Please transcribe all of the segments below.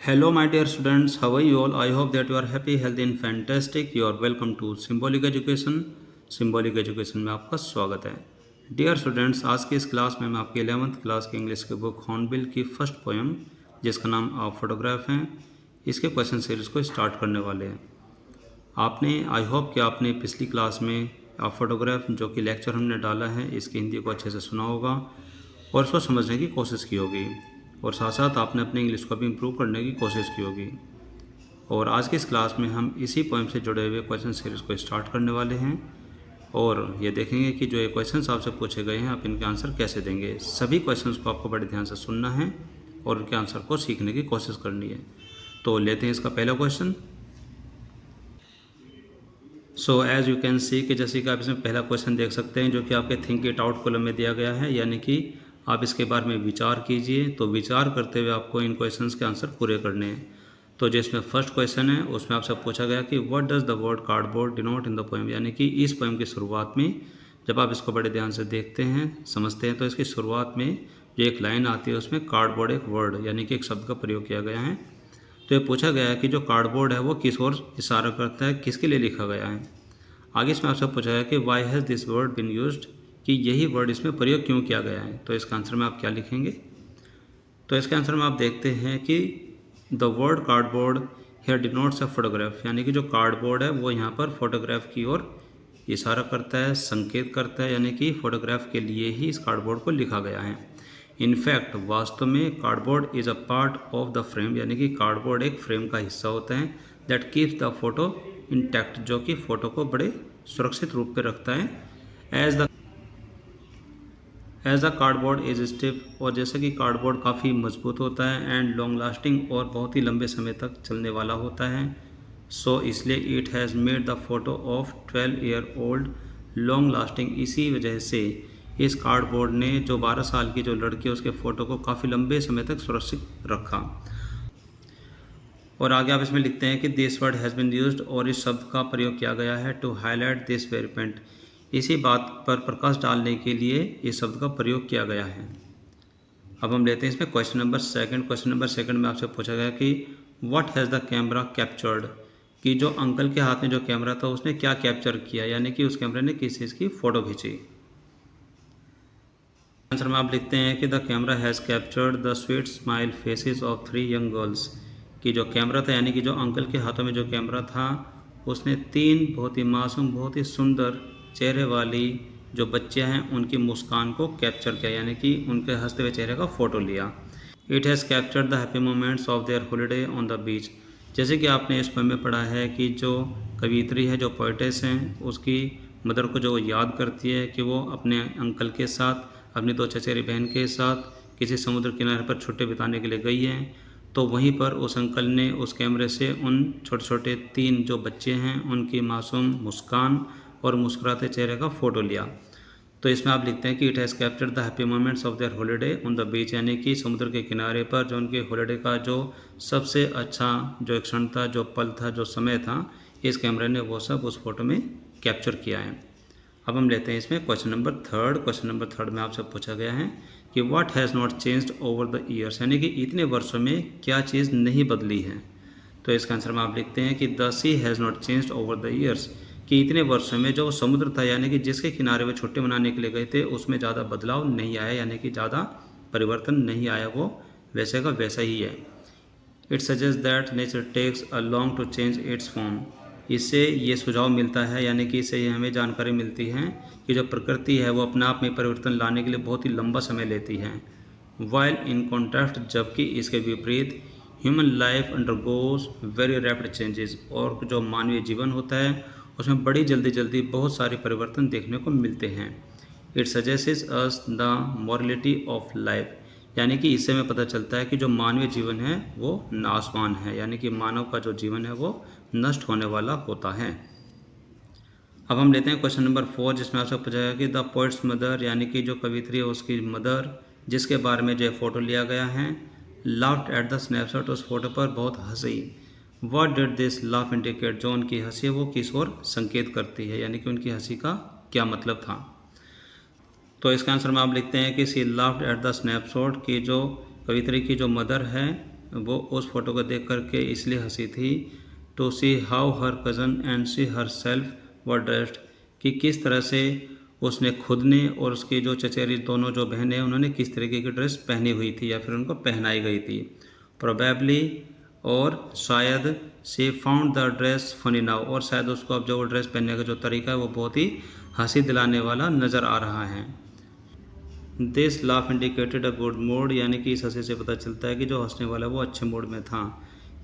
Hello, my dear students. How are you all? I hope that you are happy, healthy, and fantastic. You are welcome to Symbolic Education. Symbolic Education में आपका स्वागत है. Dear students, आज की इस class में मैं आपकी 11th क्लास की इंग्लिश की बुक हॉर्नबिल की फर्स्ट पोएम, जिसका नाम अ फोटोग्राफ है, इसके क्वेश्चन सीरीज को स्टार्ट करने वाले हैं. आई होप कि आपने पिछली क्लास में अ फोटोग्राफ जो कि लेक्चर हमने डाला है, इसकी हिंदी को अच्छे से सुना होगा और इसको समझने की कोशिश की होगी, और साथ साथ आपने अपनी इंग्लिश को भी इम्प्रूव करने की कोशिश की होगी. और आज की इस क्लास में हम इसी पोएम से जुड़े हुए क्वेश्चन सीरीज़ को स्टार्ट करने वाले हैं और ये देखेंगे कि जो ये क्वेश्चंस आपसे पूछे गए हैं, आप इनके आंसर कैसे देंगे. सभी क्वेश्चंस को आपको बड़े ध्यान से सुनना है और उनके आंसर को सीखने की कोशिश करनी है. तो लेते हैं इसका पहला question. So as you can see कि जैसे कि आप इसमें पहला क्वेश्चन देख सकते हैं, जो कि आपके थिंक इट आउट कॉलम में दिया गया है, यानी कि आप इसके बारे में विचार कीजिए. तो विचार करते हुए आपको इन क्वेश्चंस के आंसर पूरे करने हैं. तो जिसमें फर्स्ट क्वेश्चन है उसमें आपसे पूछा गया कि what does the word cardboard denote in the poem, यानी कि इस पोएम की शुरुआत में जब आप इसको बड़े ध्यान से देखते हैं, समझते हैं, तो इसकी शुरुआत में जो एक लाइन आती है उसमें कार्डबोर्ड एक वर्ड यानी कि एक शब्द का प्रयोग किया गया है. तो ये पूछा गया है कि जो कार्डबोर्ड है वो किस ओर इशारा करता है, किसके लिए लिखा गया है. आगे इसमें आपसे पूछा गया कि why has this word been used, कि यही वर्ड इसमें प्रयोग क्यों किया गया है. तो इसका आंसर में आप क्या लिखेंगे. तो इसके आंसर में आप देखते हैं कि the word cardboard here denotes a photograph, यानी कि जो कार्डबोर्ड है वो यहाँ पर फोटोग्राफ की ओर इशारा करता है, संकेत करता है, यानी कि फोटोग्राफ के लिए ही इस कार्डबोर्ड को लिखा गया है. इनफैक्ट वास्तव में cardboard is a part of the frame, यानी कि कार्डबोर्ड एक फ्रेम का हिस्सा होता है that keeps the photo intact, जो कि फ़ोटो को बड़े सुरक्षित रूप पे रखता है. As the cardboard is stiff, और जैसे कि कार्डबोर्ड काफ़ी मजबूत होता है, एंड लॉन्ग लास्टिंग, और बहुत ही लंबे समय तक चलने वाला होता है. सो इसलिए it has made the photo of 12 year old long lasting, इसी वजह से इस कार्डबोर्ड ने जो 12 साल की जो लड़की है उसके फ़ोटो को काफ़ी लंबे समय तक सुरक्षित रखा. और आगे आप इसमें लिखते हैं कि this word has been used, और इस शब्द का प्रयोग किया गया है to highlight this very point, इसी बात पर प्रकाश डालने के लिए इस शब्द का प्रयोग किया गया है. अब हम लेते हैं इसमें question number second. Question number second में आपसे पूछा गया कि what has the camera captured, कि जो अंकल के हाथ में जो कैमरा था उसने क्या कैप्चर किया, यानी कि उस कैमरे ने किस चीज़ की फ़ोटो खींची. आंसर में आप लिखते हैं कि the camera has captured the sweet smile faces of 3 young girls, कि जो कैमरा था, यानी कि जो अंकल के हाथों में जो कैमरा था उसने 3 बहुत ही मासूम, बहुत ही सुंदर चेहरे वाली जो बच्चे हैं उनकी मुस्कान को कैप्चर किया, यानी कि उनके हंसते हुए चेहरे का फ़ोटो लिया. It has captured the happy moments of their holiday on the beach, जैसे कि आपने इस पोएम में पढ़ा है कि जो कवियत्री है, जो पोइटेस हैं, उसकी मदर को जो याद करती है कि वो अपने अंकल के साथ, अपनी 2 चचेरी बहन के साथ किसी समुद्र किनारे पर छुट्टी बिताने के लिए गई हैं. तो वहीं पर उस अंकल ने उस कैमरे से उन छोटे छोटे 3 जो बच्चे हैं उनकी मासूम मुस्कान और मुस्कुराते चेहरे का फ़ोटो लिया. तो इसमें आप लिखते हैं कि it has captured the happy moments of their holiday on the beach, यानी कि समुद्र के किनारे पर जो उनके हॉलीडे का जो सबसे अच्छा जो एक क्षण था, जो पल था, जो समय था, इस कैमरे ने वो सब उस फोटो में कैप्चर किया है. अब हम लेते हैं इसमें question number third. Question number third में आपसे पूछा गया है कि what has not changed over the years, यानी कि इतने वर्षों में क्या चीज़ नहीं बदली है. तो इसका आंसर में आप लिखते हैं कि the sea has not changed over the years, कि इतने वर्षों में जो समुद्र था, यानी कि जिसके किनारे वे छुट्टी मनाने के लिए गए थे, उसमें ज़्यादा बदलाव नहीं आया, यानी कि ज़्यादा परिवर्तन नहीं आया, वो वैसे का वैसा ही है. It suggest that nature takes a long to change its form, इससे ये सुझाव मिलता है, यानी कि इससे ये हमें जानकारी मिलती है कि जो प्रकृति है वो अपने आप में परिवर्तन लाने के लिए बहुत ही लंबा समय लेती है. वाइल इन कॉन्ट्रास्ट, जबकि इसके विपरीत human life undergoes very rapid changes, और जो मानवीय जीवन होता है उसमें बड़ी जल्दी जल्दी बहुत सारे परिवर्तन देखने को मिलते हैं. It suggests us the morality of life, यानी कि इससे हमें पता चलता है कि जो मानवीय जीवन है वो नाशवान है, यानी कि मानव का जो जीवन है वो नष्ट होने वाला होता है. अब हम लेते हैं क्वेश्चन नंबर 4, जिसमें आपसे पूछा गया कि द पोइट्स मदर, यानी कि जो कवित्री है उसकी मदर, जिसके बारे में जो फ़ोटो लिया गया है, लाफ्ड एट द स्नैपशॉट, उस फोटो पर बहुत हंसी. What did this laugh indicate, जो उनकी हंसी है वो किस ओर संकेत करती है, यानी कि उनकी हंसी का क्या मतलब था. तो इसका आंसर में आप लिखते हैं कि सी लाफ्ड एट द स्नैपशॉट, की जो कवित्री की जो मदर है वो उस फोटो को देख करके इसलिए हंसी थी, to see how her cousin and see herself were dressed, कि किस तरह से उसने खुद ने और उसकी जो चचेरी दोनों जो बहनें उन्होंने किस तरीके की ड्रेस पहनी हुई थी या फिर उनको पहनाई गई थी। प्रोबेबली, और शायद, she found the dress funny now, और शायद उसको अब जो वो ड्रेस पहनने का जो तरीका है वो बहुत ही हंसी दिलाने वाला नज़र आ रहा है। This laugh indicated a good mood, यानी कि इस हंसी से पता चलता है कि जो हंसने वाला वो अच्छे मूड में था।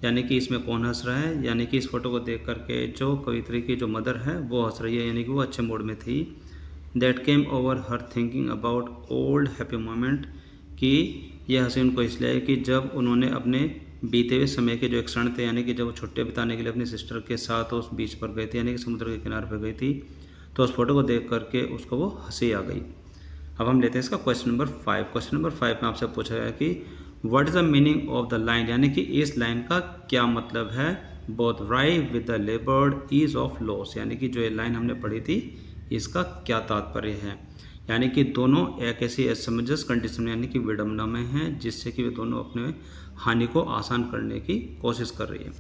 यानी कि इसमें कौन हंस रहा है, यानी कि इस फोटो को देख करके जो कवित्री की जो मदर है वो हंस रही है, यानी कि वो अच्छे मूड में थी। That came over her thinking about old happy moment, कि यह हंसी उनको इसलिए है कि जब उन्होंने अपने बीते हुए समय के जो एक क्षण थे, यानी कि जब वो छुट्टियाँ बिताने के लिए अपनी सिस्टर के साथ उस बीच पर गई थी, यानी कि समुद्र के किनारे पर गई थी, तो उस फोटो को देख करके उसको वो हंसी आ गई। अब हम लेते हैं इसका क्वेश्चन नंबर 5। क्वेश्चन नंबर 5 में आपसे पूछा गया कि what is the meaning of the line, यानी कि इस लाइन का क्या मतलब है। Both rive with the laboured ease of loss, यानी कि जो ये लाइन हमने पढ़ी थी इसका क्या तात्पर्य है। यानी कि दोनों एक ऐसी असमंजस कंडीशन यानी कि विडम्बना में हैं जिससे कि वे दोनों अपने हानि को आसान करने की कोशिश कर रही है।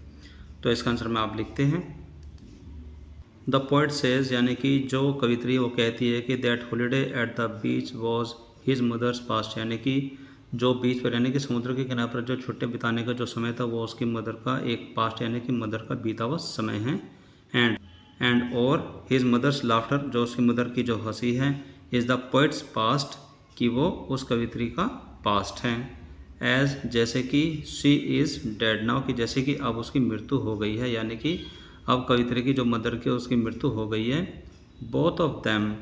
तो इसका आंसर में आप लिखते हैं द पोइट सेज, यानी कि जो कवित्री वो कहती है कि that holiday at the beach was his mother's past, यानी कि जो बीच पर यानी कि समुद्र के किनारे पर जो छुट्टियाँ बिताने का जो समय था वो उसकी मदर का एक पास्ट यानी कि मदर का बीता हुआ समय है। एंड और हिज मदर्स लाफ्टर, जो उसकी मदर की जो हंसी है, इज़ द पोइट्स पास्ट, कि वो उस कवित्री का पास्ट है। एज, जैसे कि शी इज़ डेड नाउ, कि जैसे कि अब उसकी मृत्यु हो गई है, यानी कि अब कवित्री की जो मदर की उसकी मृत्यु हो गई है। Both of them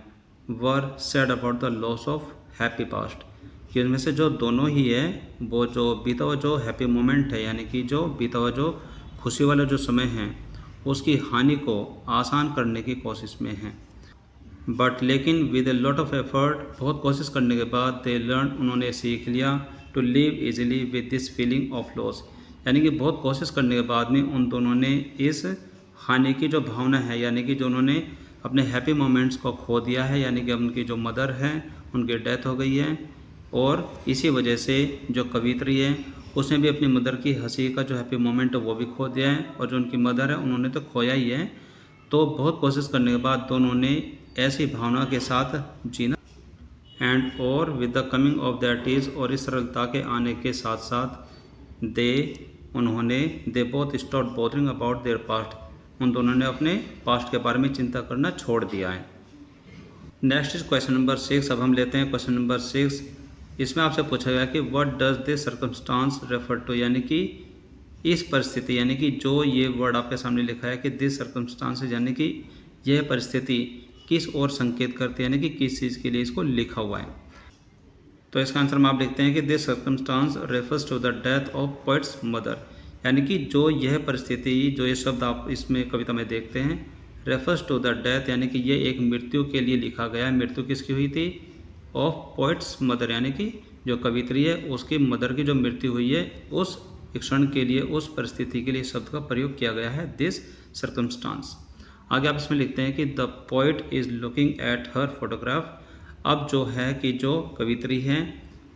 were sad about the loss of happy past, कि उनमें से जो दोनों ही है वो जो बीता हुआ जो हैप्पी मोमेंट है, यानी कि जो बीता हुआ जो खुशी वाला जो समय है उसकी हानि को आसान करने की कोशिश में है। बट लेकिन with a lot of effort, बहुत कोशिश करने के बाद, दे लर्न, उन्होंने सीख लिया, to live easily with this feeling of loss, यानी कि बहुत कोशिश करने के बाद में उन दोनों ने इस हानि की जो भावना है, यानी कि जो उन्होंने अपने हैप्पी मोमेंट्स को खो दिया है, यानी कि उनकी जो मदर है उनकी डेथ हो गई है, और इसी वजह से जो कवित्री है उसने भी अपनी मदर की हंसी का जो हैप्पी मोमेंट है वो भी खो दिया है, और जो उनकी मदर है उन्होंने तो खोया ही है। तो बहुत कोशिश करने के बाद दोनों ने ऐसी भावना के साथ जीना। एंड और with the coming of that is, और इस सरलता के आने के साथ साथ, they both stop bothering about their past, उन दोनों ने अपने पास्ट के बारे में चिंता करना छोड़ दिया है। Next is question number 6। अब हम लेते हैं क्वेश्चन नंबर 6। इसमें आपसे पूछा गया कि what does this circumstance refer to, यानी कि इस परिस्थिति, यानी कि जो ये वर्ड आपके सामने लिखा है कि दिस सर्कमस्टांस, यानी कि यह परिस्थिति किस ओर संकेत करती है, यानी कि किस चीज़ के लिए इसको लिखा हुआ है। तो इसका आंसर में आप लिखते हैं कि this circumstance refers to the death of poet's mother, यानी कि जो यह परिस्थिति, जो ये शब्द आप इसमें कविता में देखते हैं, रेफर्स टू द डेथ, यानी कि ये एक मृत्यु के लिए लिखा गया है। मृत्यु किसकी हुई थी? ऑफ पोइट्स मदर, यानी कि जो कवित्री है उसकी मदर की जो मृत्यु हुई है उस क्षण के लिए, उस परिस्थिति के लिए शब्द का प्रयोग किया गया है, दिस सर्कमस्टांस। आगे आप इसमें लिखते हैं कि the poet is looking at her photograph. अब जो है कि जो कवित्री है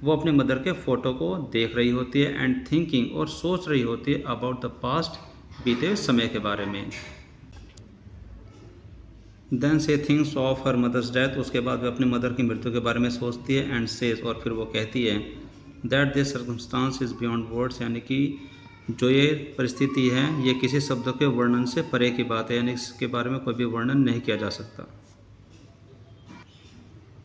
वो अपने मदर के फ़ोटो को देख रही होती है, एंड थिंकिंग, और सोच रही होती है, अबाउट द पास्ट, बीते हुए समय के बारे में। Then she thinks of her mother's death, उसके बाद वह अपनी मदर की मृत्यु के बारे में सोचती है, एंड सेज, और फिर वो कहती है, that this circumstance is beyond words, यानी कि जो ये परिस्थिति है ये किसी शब्दों के वर्णन से परे की बात है, यानी इसके बारे में कोई भी वर्णन नहीं किया जा सकता।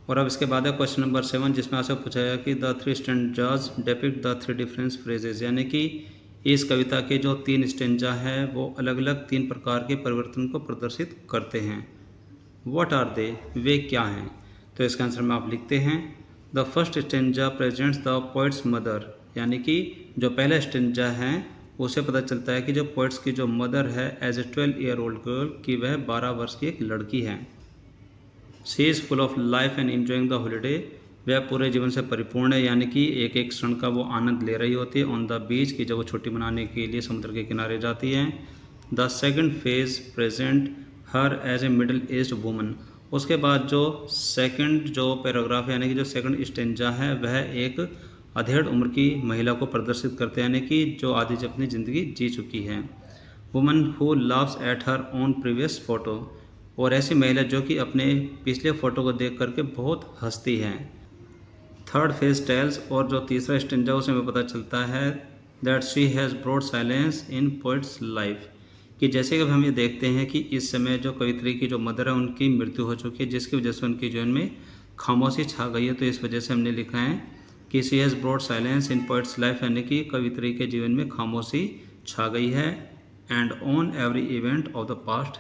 और अब इसके बाद है क्वेश्चन नंबर 7, जिसमें आपसे पूछा गया कि the 3 stanzas depict the 3 different phrases, यानी कि इस कविता के जो 3 स्टेंजा है वो अलग अलग 3 प्रकार के परिवर्तन को प्रदर्शित करते हैं। व्हाट आर दे, वे क्या हैं? तो इसका आंसर में आप लिखते हैं the first stanza presents the poets mother, यानी कि जो पहला स्टेंजा है उससे पता चलता है कि जो पोइट्स की जो मदर है as a 12 year old girl, कि वह 12 वर्ष की एक लड़की है। She is full of life and enjoying the holiday, वह पूरे जीवन से परिपूर्ण है, यानी कि एक एक क्षण का वो आनंद ले रही होती है। ऑन द बीच, की जब वो छुट्टी मनाने के लिए समुद्र के किनारे जाती है। The second phase present her as a middle aged woman, उसके बाद जो सेकंड जो पैराग्राफ है, यानी कि जो सेकंड स्टेंजा है वह एक अधेड़ उम्र की महिला को प्रदर्शित करते हैं, यानी कि जो आधी अपनी ज़िंदगी जी चुकी है। Woman who laughs at her own previous photo, और ऐसी महिला जो कि अपने पिछले फ़ोटो को देख करके बहुत हंसती है। थर्ड फेज टेल्स, और जो तीसरा स्टेंजा उसे हमें पता चलता है that she has brought silence in poets life, कि जैसे कि हम ये देखते हैं कि इस समय जो कवित्री की जो मदर है उनकी मृत्यु हो चुकी है, जिसकी वजह से उनके जीवन में खामोशी छा गई है। तो इस वजह से हमने लिखा है कि she has brought silence in poets life, यानी कि कवित्री के जीवन में खामोशी छा गई है। And on every event of the past,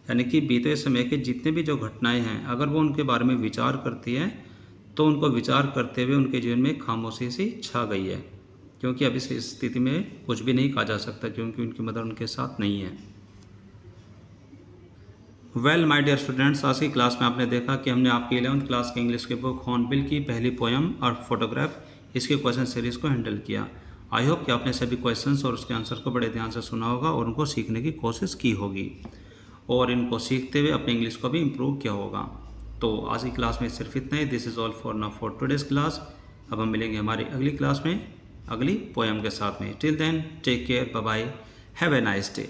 यानी कि बीते समय के जितने भी जो घटनाएं हैं अगर वो उनके बारे में विचार करती है तो उनको विचार करते हुए उनके जीवन में खामोशी सी छा गई है, क्योंकि अभी इस स्थिति में कुछ भी नहीं कहा जा सकता क्योंकि उनकी मदर उनके साथ नहीं है। वेल माय डियर स्टूडेंट्स, आज की क्लास में आपने देखा कि हमने आपकी 11th क्लास की इंग्लिश की बुक हॉर्नबिल की पहली पोयम और फोटोग्राफ, इसके क्वेश्चन सीरीज़ को हैंडल किया। आई होप कि आपने सभी क्वेश्चंस और उसके आंसर को बड़े ध्यान से सुना होगा और उनको सीखने की कोशिश की होगी, और इनको सीखते हुए अपनी इंग्लिश को भी इम्प्रूव किया होगा। तो आज की क्लास में सिर्फ इतना ही। This is all for now for today's class. अब हम मिलेंगे हमारी अगली क्लास में अगली पोयम के साथ में। Till then take care, bye bye, have a nice day.